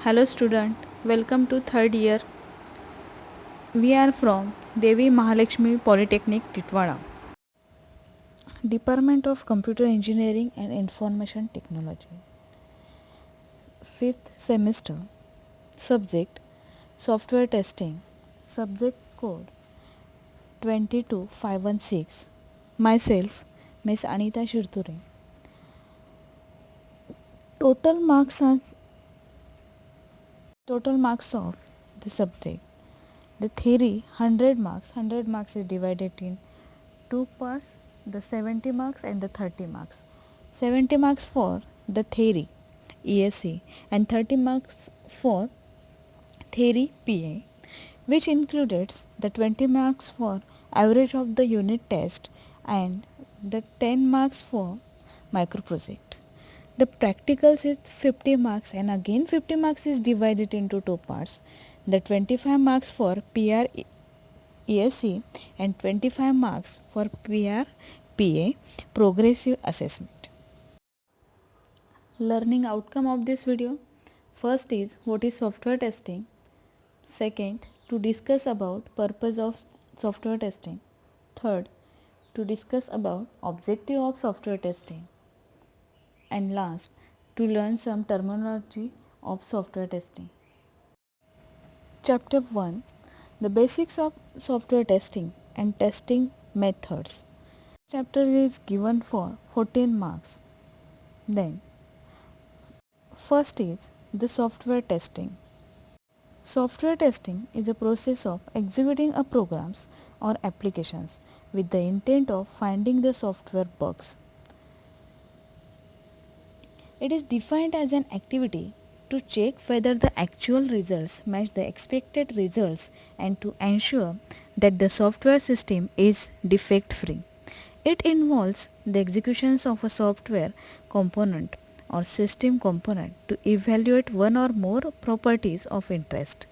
Hello student, welcome to third year. We are from Devi Mahalakshmi Polytechnic Titwada. Department of Computer Engineering and Information Technology. 5th semester. Subject Software Testing. Subject code 22516. Myself Miss Anita Shirture. Total marks are total marks of the subject. The theory 100 marks is divided in two parts, the 70 marks and the 30 marks. 70 marks for the theory ESE and 30 marks for theory PA, which includes the 20 marks for average of the unit test and the 10 marks for micro project. The practicals is 50 marks and again 50 marks is divided into two parts. The 25 marks for PR ESE and 25 marks for PR PA progressive assessment. Learning outcome of this video. First is what is software testing. Second, to discuss about purpose of software testing. Third, to discuss about objective of software testing. And last, to learn some terminology of software testing. Chapter 1. The basics of software testing and testing methods. Chapter is given for 14 marks. Then, first is the software testing. Software testing is a process of executing a programs or applications with the intent of finding the software bugs. It is defined as an activity to check whether the actual results match the expected results and to ensure that the software system is defect free. It involves the executions of a software component or system component to evaluate one or more properties of interest.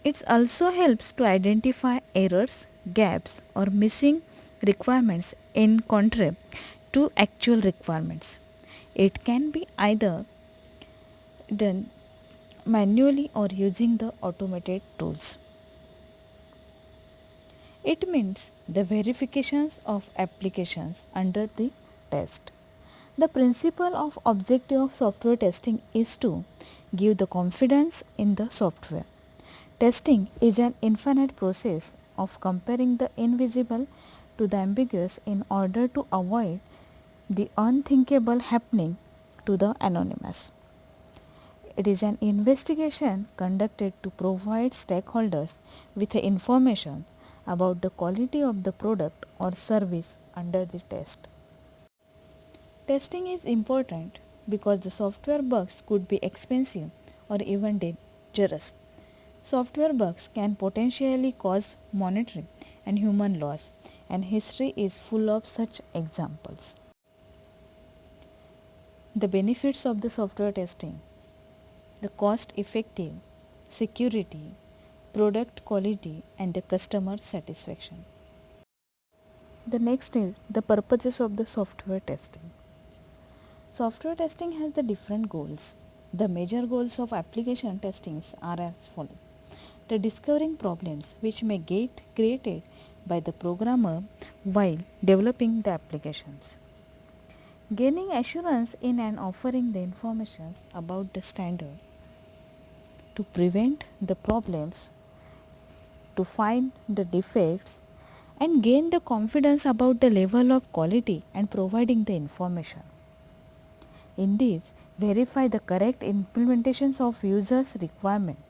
It also helps to identify errors, gaps, or missing requirements in contrast to actual requirements. It can be either done manually or using the automated tools. It means the verifications of applications under the test. The principle of objective of software testing is to give the confidence in the software. Testing is an infinite process of comparing the invisible to the ambiguous in order to avoid the unthinkable happening to the anonymous. It is an investigation conducted to provide stakeholders with information about the quality of the product or service under the test. Testing is important because the software bugs could be expensive or even dangerous. Software bugs can potentially cause monetary and human loss, and history is full of such examples. The benefits of the software testing: the cost effective, security, product quality, and the customer satisfaction. The next is the purposes of the software testing. Software testing has the different goals. The major goals of application testings are as follows: the discovering problems which may get created by the programmer while developing the applications, gaining assurance in and offering the information about the standard to prevent the problems, to find the defects and gain the confidence about the level of quality and providing the information. In this, verify the correct implementations of users' requirement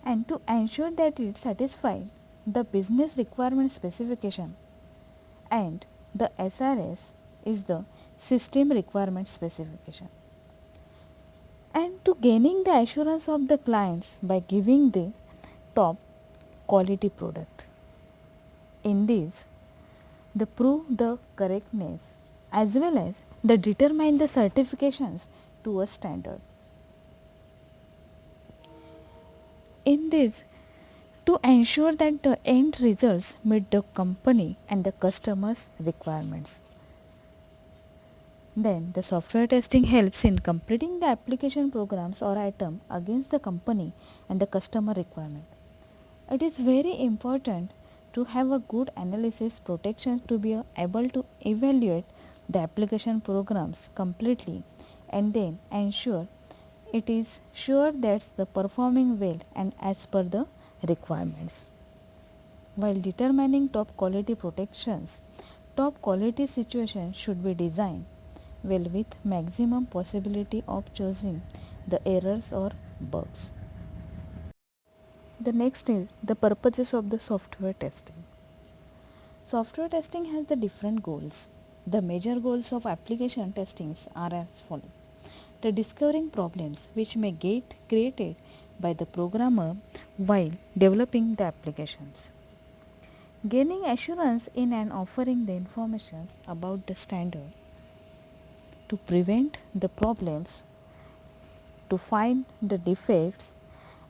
and to ensure that it satisfies the business requirement specification, and the SRS is the system requirement specification, and to gaining the assurance of the clients by giving the top quality product. In this, they prove the correctness as well as they determine the certifications to a standard. In this, to ensure that the end results meet the company and the customer's requirements. Then the software testing helps in completing the application programs or item against the company and the customer requirement. It is very important to have a good analysis protection to be able to evaluate the application programs completely and then ensure it is sure that the performing well and as per the requirements. While determining top quality protections, top quality situation should be designed well with maximum possibility of choosing the errors or bugs. The next is the purposes of the software testing. Software testing has the different goals. The major goals of application testings are as follows. The discovering problems which may get created by the programmer while developing the applications. Gaining assurance in and offering the information about the standard to prevent the problems, to find the defects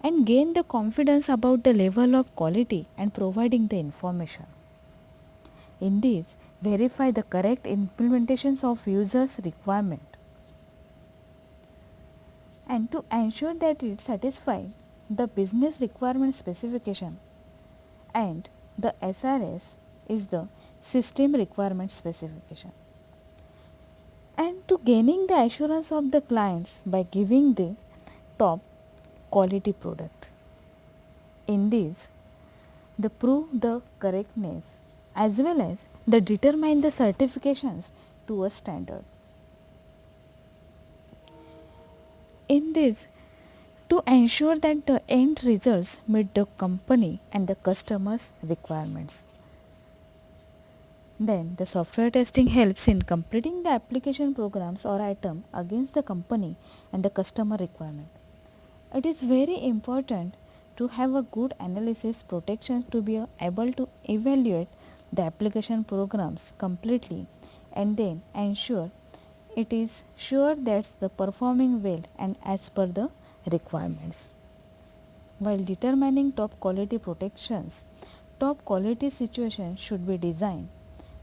and gain the confidence about the level of quality and providing the information. In this, verify the correct implementations of users' requirement and to ensure that it satisfies the business requirement specification and the SRS is the system requirement specification. And to gaining the assurance of the clients by giving the top quality product. In this, they prove the correctness as well as they determine the certifications to a standard. In this, to ensure that the end results meet the company and the customer's requirements. Then the software testing helps in completing the application programs or item against the company and the customer requirement. It is very important to have a good analysis protection to be able to evaluate the application programs completely and then ensure it is sure that the performing well and as per the requirements. While determining top quality protections, top quality situation should be designed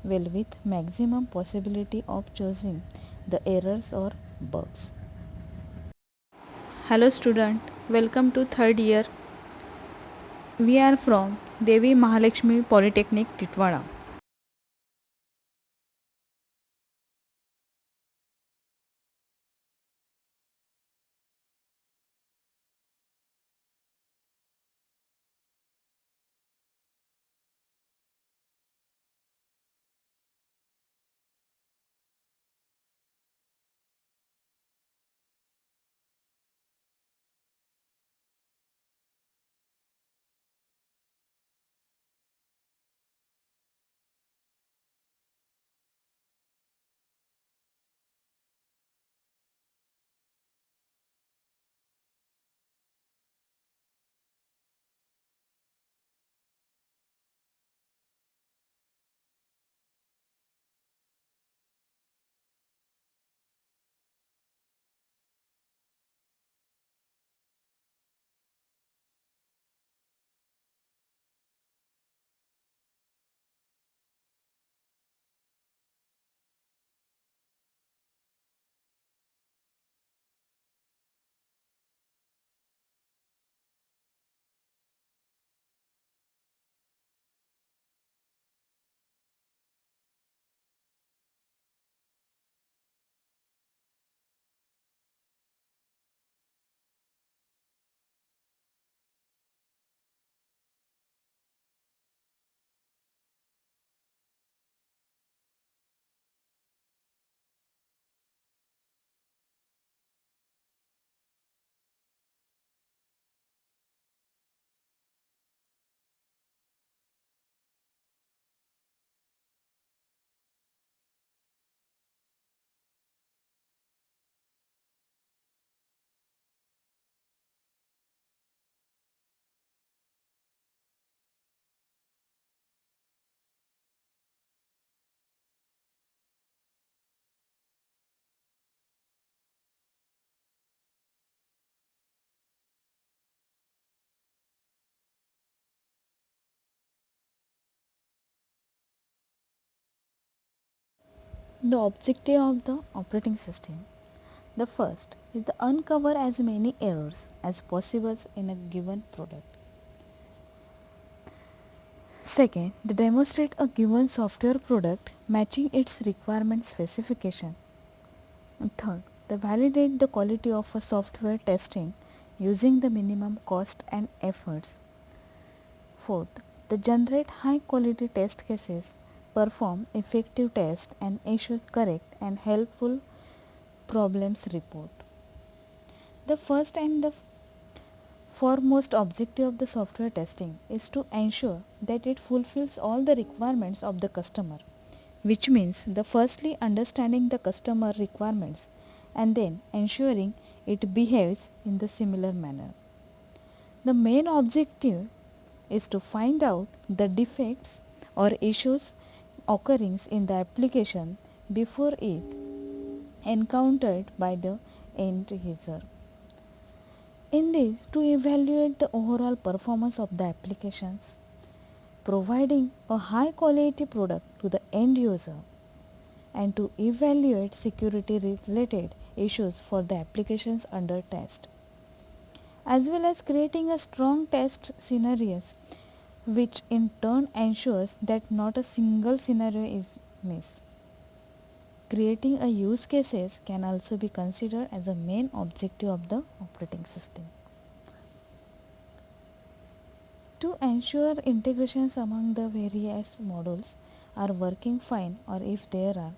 well with maximum possibility of choosing the errors or bugs. Hello student, welcome to third year. We are from Devi Mahalakshmi Polytechnic Titwada. The objective of the operating system. The first is to uncover as many errors as possible in a given product. Second, to demonstrate a given software product matching its requirement specification. And third, to validate the quality of a software testing using the minimum cost and efforts. Fourth, to generate high quality test cases, perform effective tests and issue correct and helpful problems report. The first and the foremost objective of the software testing is to ensure that it fulfills all the requirements of the customer, which means the firstly understanding the customer requirements and then ensuring it behaves in the similar manner. The main objective is to find out the defects or issues occurring in the application before it encountered by the end user. In this, to evaluate the overall performance of the applications, providing a high quality product to the end user, and to evaluate security related issues for the applications under test, as well as creating a strong test scenarios which in turn ensures that not a single scenario is missed. Creating a use cases can also be considered as a main objective of the operating system. To ensure integrations among the various modules are working fine, or if there are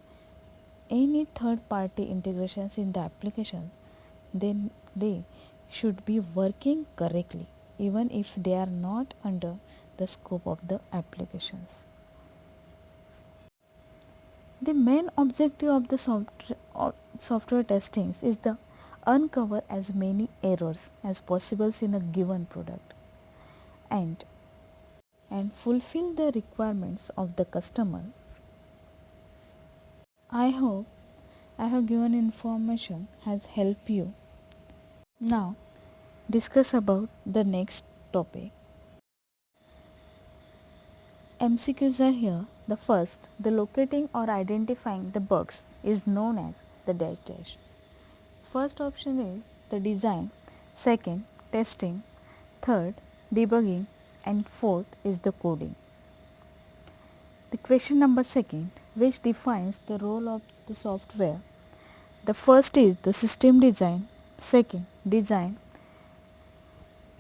any third party integrations in the application, then they should be working correctly even if they are not under the scope of the applications. The main objective of the software testings is to uncover as many errors as possible in a given product and fulfill the requirements of the customer. I hope I have given information has helped you. Now discuss about the next topic. MCQs are here. The first, the locating or identifying the bugs is known as the dash dash. First option is the design, second testing, third debugging, and fourth is the coding. The question number second, which defines the role of the software. The first is the system design, second design,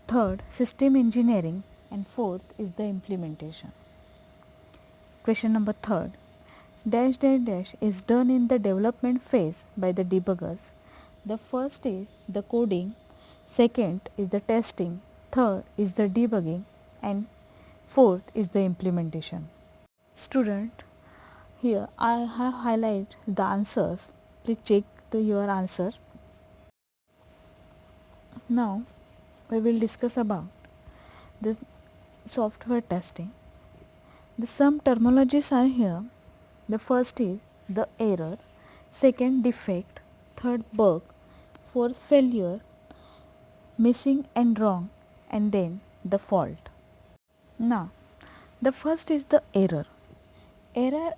third system engineering, and fourth is the implementation. Question number third, dash dash dash is done in the development phase by the debuggers. The first is the coding, second is the testing, third is the debugging, and fourth is the implementation. Student, here I have highlighted the answers. Please check your answer. Now we will discuss about the software testing. Some terminologies are here. The first is the error, second defect, third bug, fourth failure, missing and wrong, and then the fault. Now the first is the error. Error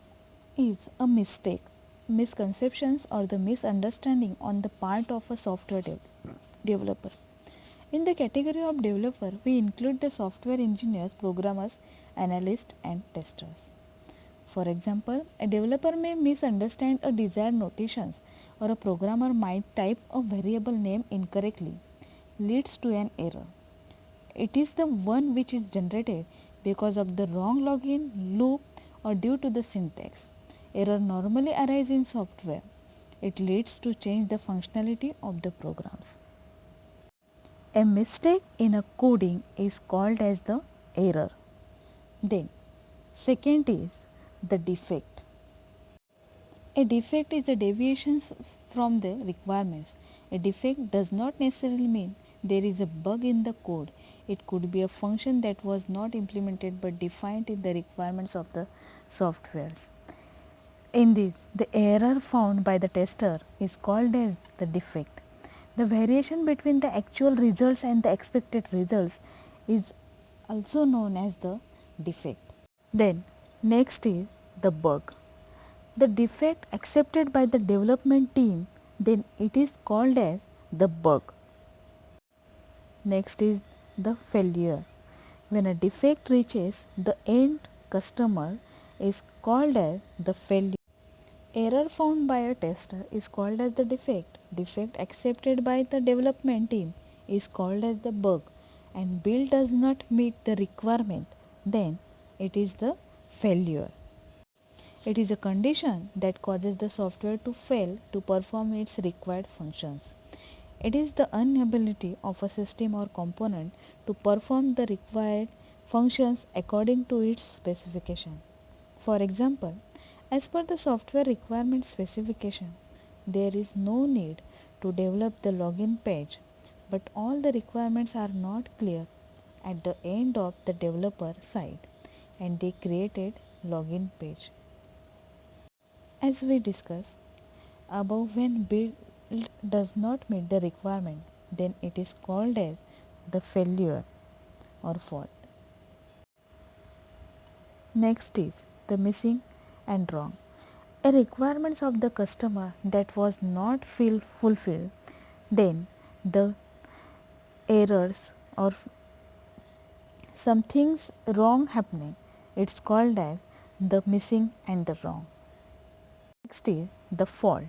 is a mistake, misconceptions, or the misunderstanding on the part of a software developer. In the category of developer, we include the software engineers, programmers, analysts, and testers. For example, a developer may misunderstand a desired notations, or a programmer might type a variable name incorrectly, leads to an error. It is the one which is generated because of the wrong login, loop, or due to the syntax. Error normally arises in software. It leads to change the functionality of the programs. A mistake in a coding is called as the error. Then, second is the defect. A defect is a deviation from the requirements. A defect does not necessarily mean there is a bug in the code. It could be a function that was not implemented but defined in the requirements of the softwares. In this, the error found by the tester is called as the defect. The variation between the actual results and the expected results is also known as the defect. Then next is the bug. the defect accepted by the development team, then it is called as the bug. Next is the failure. When a defect reaches the end customer is called as the failure. Error found by a tester is called as the defect. Defect accepted by the development team is called as the bug, and build does not meet the requirement, then it is the failure. It is a condition that causes the software to fail to perform its required functions. It is the inability of a system or component to perform the required functions according to its specification. For example, as per the software requirement specification, there is no need to develop the login page, but all the requirements are not clear at the end of the developer side, and they created login page. As we discussed above, when build does not meet the requirement, then it is called as the failure or fault. Next is the missing and wrong. A requirements of the customer that was not fulfilled, then the errors or some things wrong happening, it's called as the missing and the wrong. Next is the fault.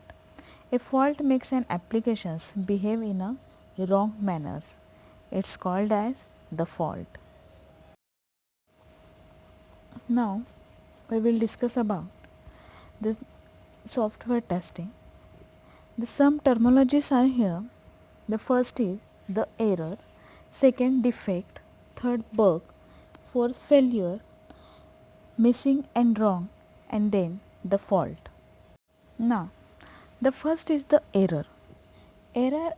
A fault makes an applications behave in a wrong manners. It's called as the fault. Now we will discuss about the software testing. The some terminologies are here. The first is the error, second defect, third bug, fourth failure, missing and wrong, and then the fault. Now the first is the error. Error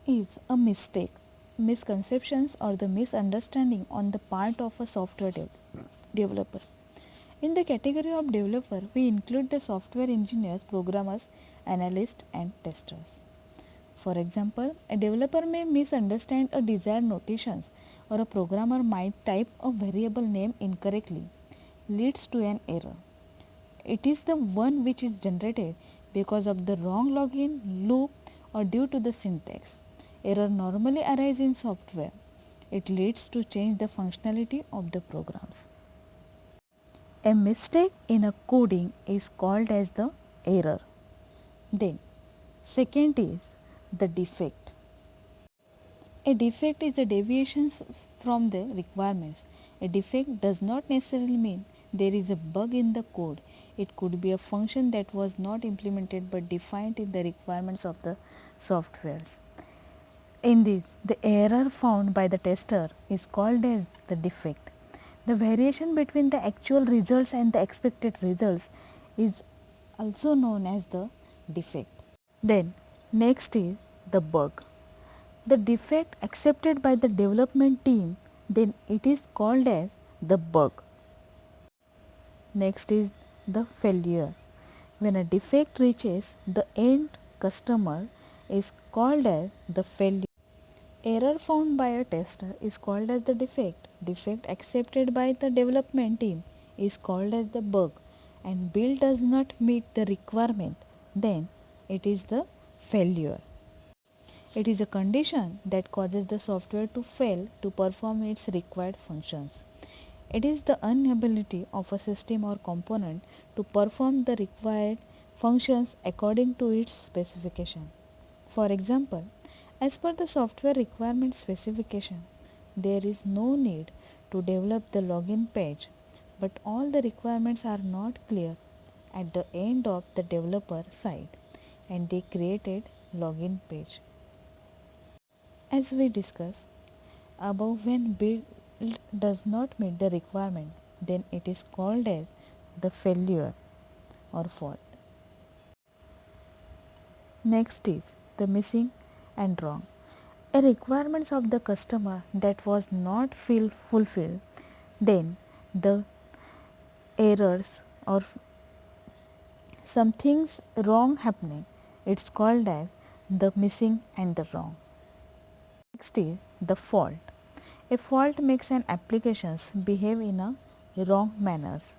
is a mistake, misconceptions or the misunderstanding on the part of a software developer. In the category of developer, we include the software engineers, programmers, analysts and testers. For example, a developer may misunderstand a desired notations or a programmer might type a variable name incorrectly, leads to an error. It is the one which is generated because of the wrong login, loop or due to the syntax. Error normally arises in software. It leads to change the functionality of the programs. A mistake in a coding is called as the error. Then, second is the defect. A defect is a deviation from the requirements. A defect does not necessarily mean there is a bug in the code. It could be a function that was not implemented but defined in the requirements of the softwares. In this, the error found by the tester is called as the defect. The variation between the actual results and the expected results is also known as the defect. Then, next is the bug. The defect accepted by the development team, then it is called as the bug. Next is the failure. When a defect reaches the end customer is called as the failure. Error found by a tester is called as the defect. Defect accepted by the development team is called as the bug, and build does not meet the requirement, then it is the failure. It is a condition that causes the software to fail to perform its required functions. It is the inability of a system or component to perform the required functions according to its specification. For example, as per the software requirement specification, there is no need to develop the login page, but all the requirements are not clear at the end of the developer side, and they created login page. As we discussed above, when build does not meet the requirement, then it is called as the failure or fault. Next is the missing and wrong. A requirements of the customer that was not fulfilled, then the errors or some things wrong happening, it's called as the missing and the wrong. Next is the fault. A fault makes an applications behave in a wrong manners.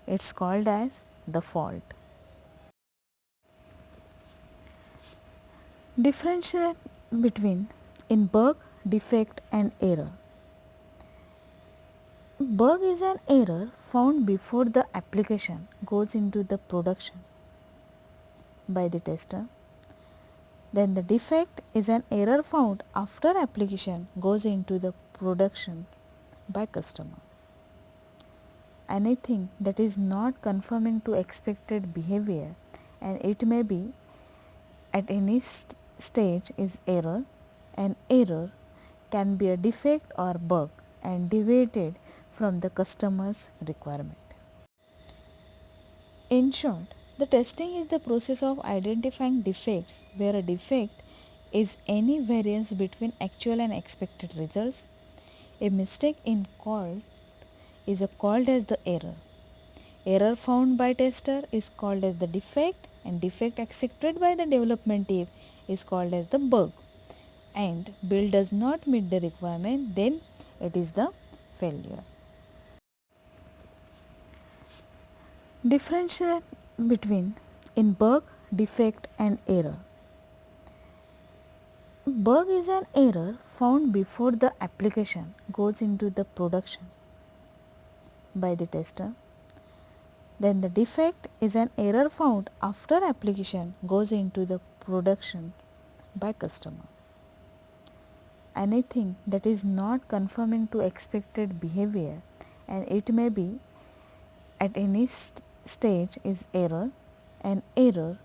It's called as the fault. Differentiate between in bug, defect and error. Bug is an error found before the application goes into the production by the tester. Then the defect is an error found after application goes into the production by customer. Anything that is not conforming to expected behavior, and it may be at any stage, is error. An error can be a defect or bug and deviated from the customer's requirement. In short, the testing is the process of identifying defects where a defect is any variance between actual and expected results. A mistake in called is called as the error. Error found by tester is called as the defect, and defect accepted by the development team is called as the bug. And build does not meet the requirement, then it is the failure. Differentiate between in bug, defect and error. Bug is an error found before the application goes into the production by the tester. Then the defect is an error found after application goes into the production by customer. Anything that is not conforming to expected behavior, and it may be at any stage, is error. An error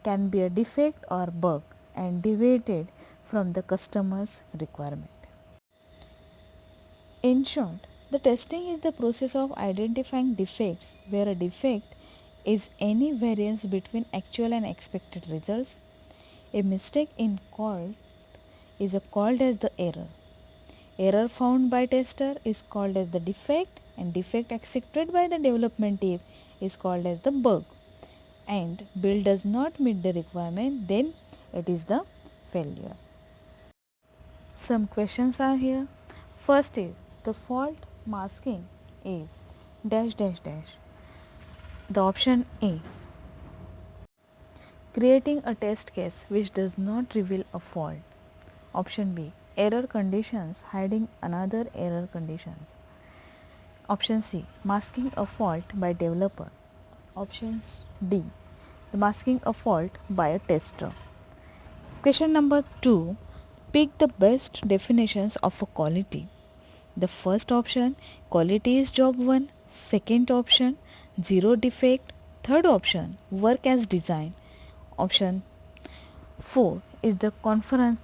can be a defect or bug and deviated from the customer's requirement. In short, the testing is the process of identifying defects where a defect is any variance between actual and expected results. A mistake in called is called as the error. Error found by tester is called as the defect, and defect accepted by the development team is called as the bug. And build does not meet the requirement, then it is the failure. Some questions are here. First is the fault masking is dash dash dash. The option A, creating a test case which does not reveal a fault. Option B, error conditions hiding another error conditions. Option C, masking a fault by developer. Option D, the masking a fault by a tester. Question number 2, pick the best definitions of a quality. The first option, quality is job 1. Second option, zero defect. Third option, work as design. Option 4 is the conformance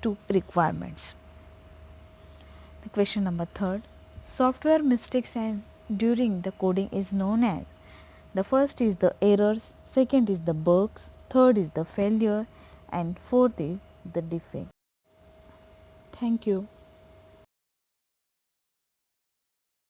to requirements. The question number 3, software mistakes and during the coding is known as. The first is the errors, second is the bugs, third is the failure, and fourth is the defect. Thank you.